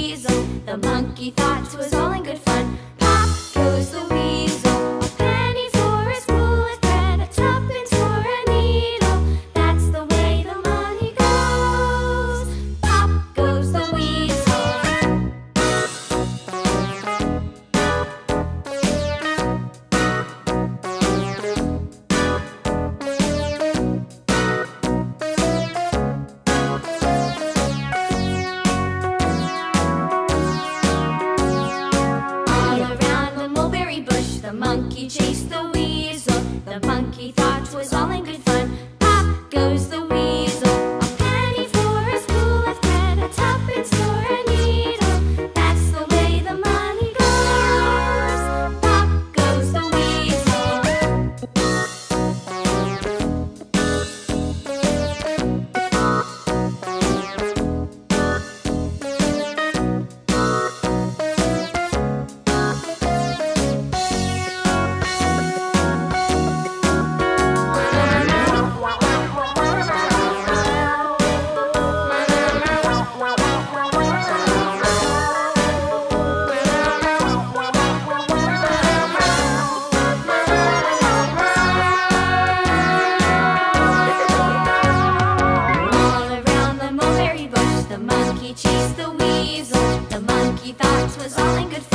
weasel. The monkey thought 'twas all in good fun. Pop goes the weasel. A penny for a spool of thread, a tuppence for a needle. That's the way the money goes. Pop goes the weasel. All around the mulberry bush, the monkey chased the weasel. The monkey thought 'twas all in good fun. Pop goes the weasel. A penny for a spool of thread, a tuppence for a needle. That's the way the money goes. Pop goes the weasel. All around the mulberry bush, the monkey chased the weasel. The monkey thought 'twas all in good